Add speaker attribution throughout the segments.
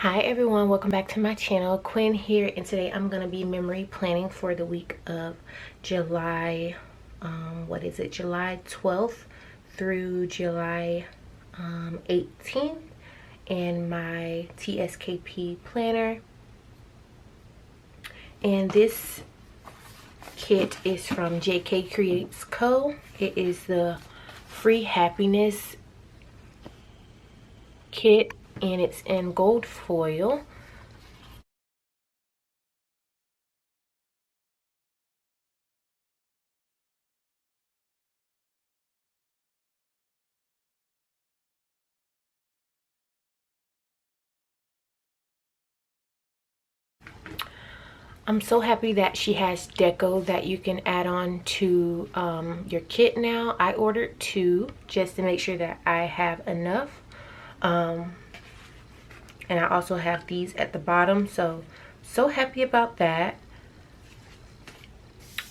Speaker 1: Hi everyone, welcome back to my channel. Quinn here, and today I'm going to be memory planning for the week of July July 12th through July 18th in my TSKP planner. And this kit is from Jkcreatesco. It is the free happiness kit, and it's in gold foil. I'm so happy that she has deco that you can add on to your kit now. I ordered 2 just to make sure that I have enough. And I also have these at the bottom, so happy about that.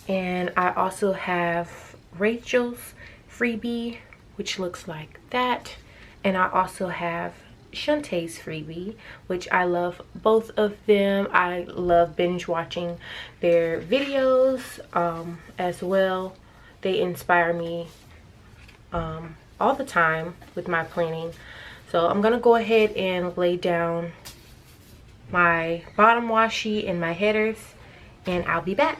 Speaker 1: And I also have Rachel's freebie, which looks like that. And I also have Shawnte's freebie, which I love both of them. I love binge watching their videos as well. They inspire me all the time with my planning. So I'm gonna go ahead and lay down my bottom washi and my headers, and I'll be back.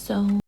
Speaker 1: So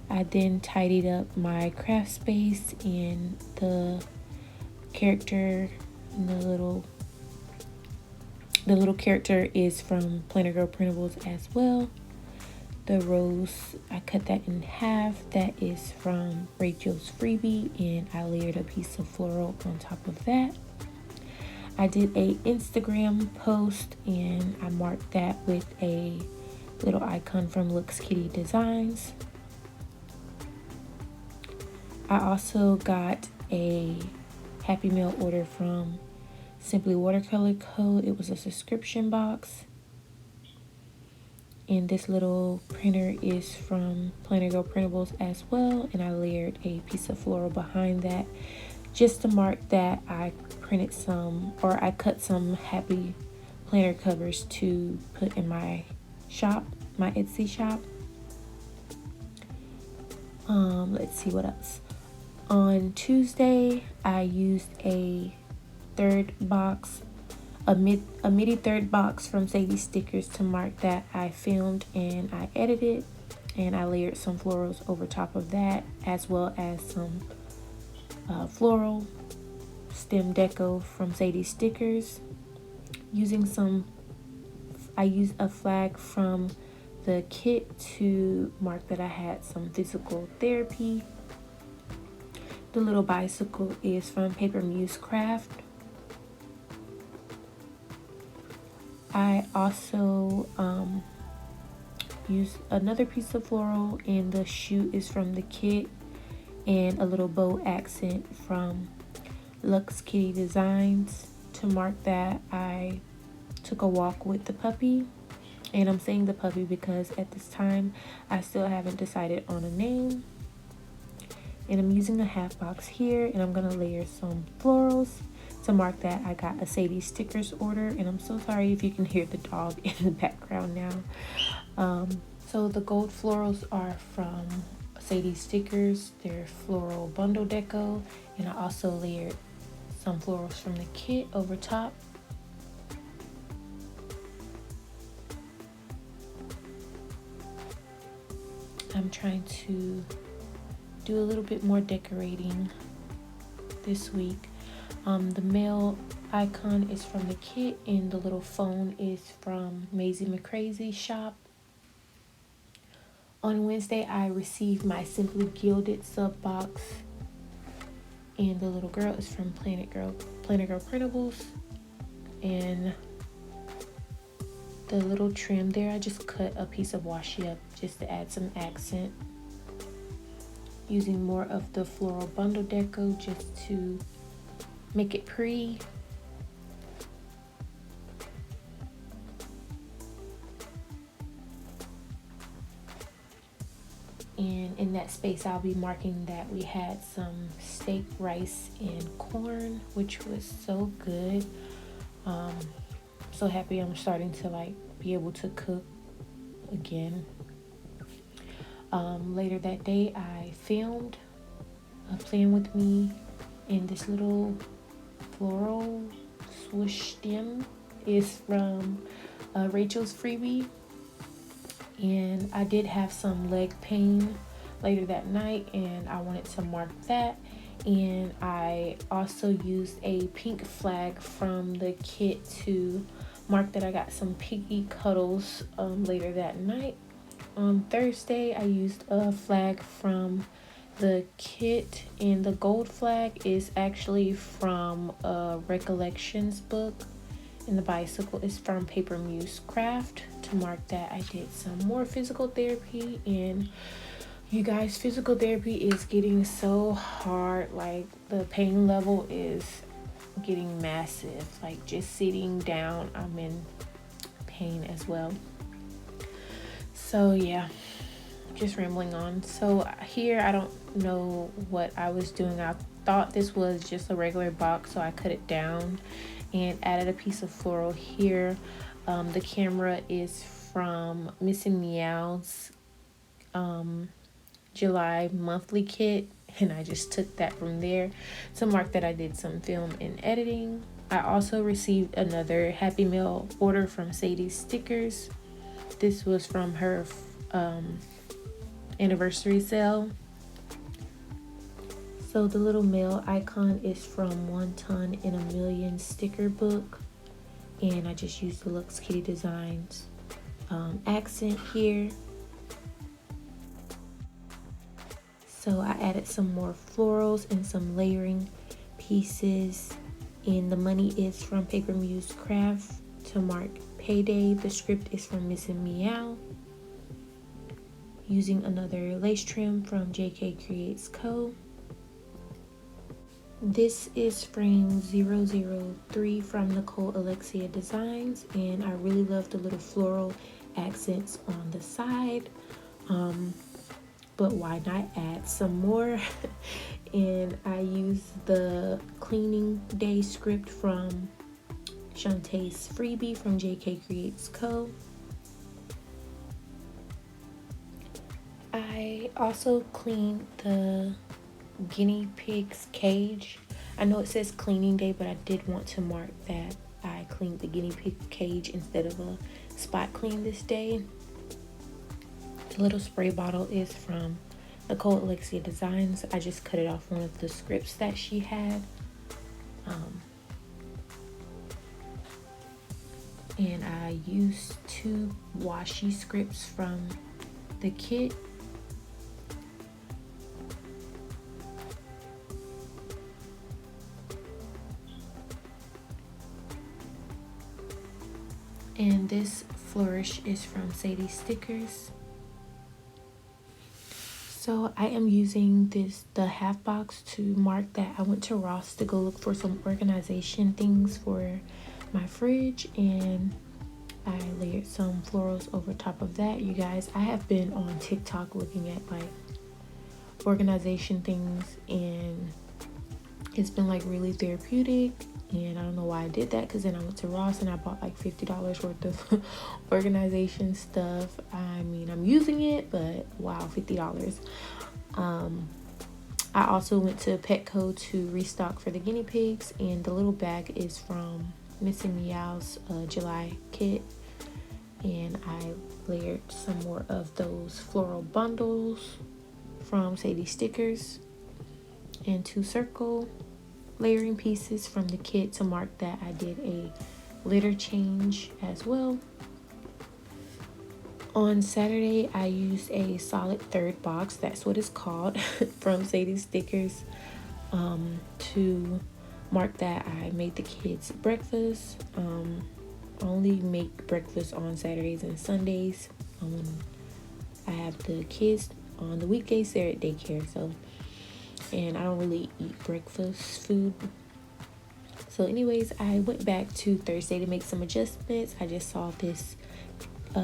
Speaker 1: I then tidied up my craft space, and the character and the little character is from Planner Girl Printables as well. The rose, I cut that in half. That is from Rachel's freebie, and I layered a piece of floral on top of that. I did a Instagram post, and I marked that with a little icon from Looks Kitty Designs. I also got a Happy Mail order from Simply Watercolor Co. It was a subscription box. And this little printer is from Planner Girl Printables as well. And I layered a piece of floral behind that just to mark that I printed some, or I cut some happy planner covers to put in my shop, my Etsy shop. Let's see what else. On Tuesday, I used a MIDI third box from Sadies stickers to mark that I filmed and I edited, and I layered some florals over top of that, as well as some floral stem deco from Sadies stickers. I used a flag from the kit to mark that I had some physical therapy. The little bicycle is from Paper Muse Craft. I also used another piece of floral, and the shoe is from the kit, and a little bow accent from Lux Kitty Designs to mark that I took a walk with the puppy. And I'm saying the puppy because at this time I still haven't decided on a name. And I'm using a half box here, and I'm gonna layer some florals to mark that I got a Sadies stickers order. And I'm so sorry if you can hear the dog in the background now. So the gold florals are from Sadies stickers. They're floral bundle deco, and I also layered some florals from the kit over top. I'm trying to do a little bit more decorating this week. The mail icon is from the kit, and the little phone is from Maisie McCrazy shop. On Wednesday, I received my Simply Gilded sub box, and the little girl is from Planner Girl Printables. And the little trim there, I just cut a piece of washi up just to add some accent, using more of the floral bundle deco just to make it pretty. And in that space, I'll be marking that we had some steak, rice, and corn, which was so good. So happy I'm starting to be able to cook again. Later that day, I filmed Plan With Me, and this little floral swoosh stem is from Rachel's freebie. and I did have some leg pain later that night, and I wanted to mark that. And I also used a pink flag from the kit to mark that I got some piggy cuddles later that night. On Thursday, I used a flag from the kit, and the gold flag is actually from a recollections book, and the bicycle is from Paper Muse Craft to mark that I did some more physical therapy. And you guys, physical therapy is getting so hard. Like, the pain level is getting massive. Like, just sitting down, I'm in pain as well. So yeah, just rambling on. So here, I don't know what I was doing. I thought this was just a regular box, so I cut it down and added a piece of floral here. The camera is from Miss and Meow's July monthly kit, and I just took that from there to mark that I did some film and editing. I also received another Happy Mail order from Sadies stickers. This was from her anniversary sale. So the little mail icon is from 1 Ton in a Million sticker book, and I just used the Lux Kitty Designs accent here. So I added some more florals and some layering pieces, and the money is from Paper Muse Craft to mark payday. The script is from Miss and Meow, using another lace trim from Jkcreatesco. This is frame 003 from Nicole Alexia Designs, and I really love the little floral accents on the side. But why not add some more? And I used the cleaning day script from Shawnte's freebie from Jkcreatesco. I also cleaned the guinea pig's cage. I know it says cleaning day, but I did want to mark that I cleaned the guinea pig cage instead of a spot clean this day. The little spray bottle is from Nicole Alexia Designs. I just cut it off one of the scripts that she had. And I used 2 washi scripts from the kit. And this flourish is from Sadie Stickers. So I am using the half box to mark that I went to Ross to go look for some organization things for my fridge, and I layered some florals over top of that. You guys, I have been on TikTok looking at like organization things, and it's been like really therapeutic. And I don't know why I did that, because then I went to Ross and I bought like $50 worth of organization stuff. I mean, I'm using it, but wow, $50. I also went to Petco to restock for the guinea pigs, and the little bag is from Miss and Meow's July kit. And I layered some more of those floral bundles from Sadie Stickers, and 2 circle layering pieces from the kit to mark that I did a litter change as well. On Saturday, I used a solid third box, that's what it's called, from Sadie Stickers to mark that I made the kids breakfast. I only make breakfast on Saturdays and Sundays. I have the kids on the weekdays, they're at daycare, and I don't really eat breakfast food. So anyways, I went back to Thursday to make some adjustments. I just saw this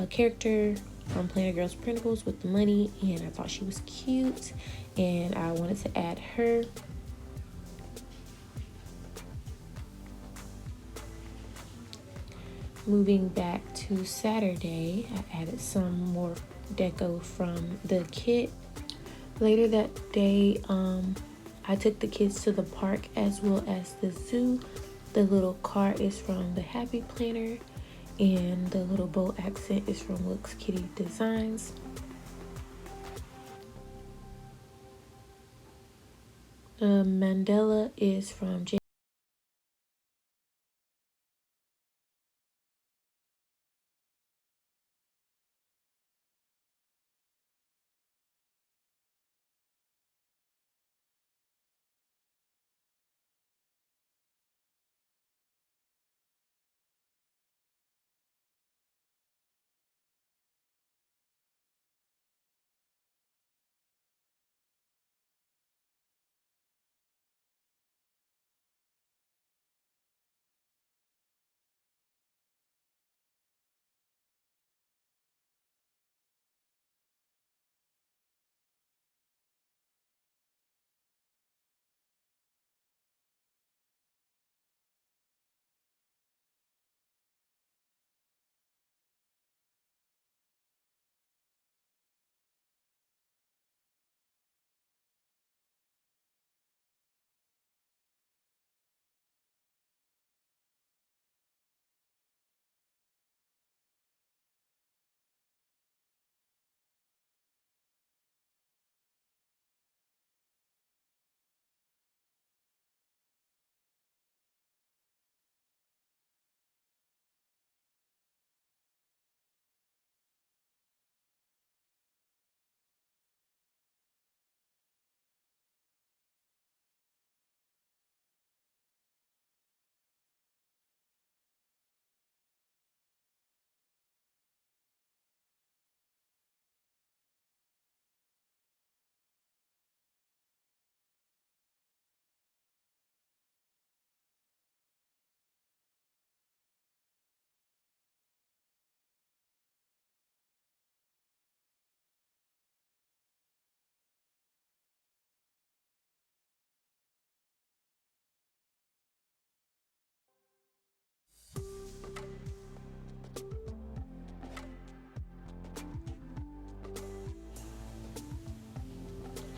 Speaker 1: character from Planner Girls Printables with the money, and I thought she was cute, and I wanted to add her. Moving back to Saturday, I added some more deco from the kit. Later that day, I took the kids to the park as well as the zoo. The little car is from the Happy Planner, And the little bow accent is from Looks Kitty Designs. The mandala is from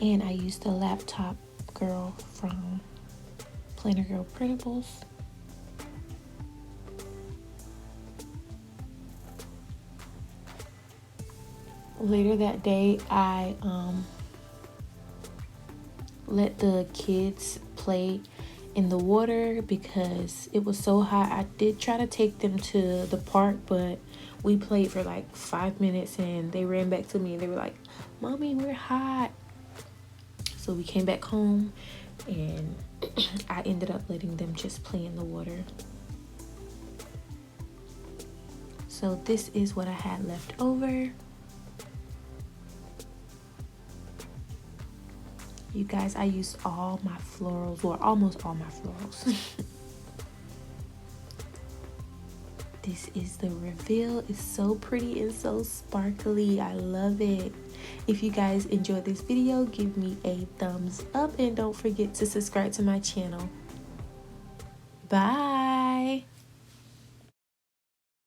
Speaker 1: and I used the laptop girl from Planner Girl Printables. Later that day, I let the kids play in the water because it was so hot. I did try to take them to the park, but we played for like 5 minutes and they ran back to me and they were like, "Mommy, we're hot." So we came back home and I ended up letting them just play in the water. So this is what I had left over. You guys, I used all my florals, or almost all my florals. This is the reveal. It's so pretty and so sparkly. I love it. If you guys enjoyed this video, give me a thumbs up and don't forget to subscribe to my channel. Bye.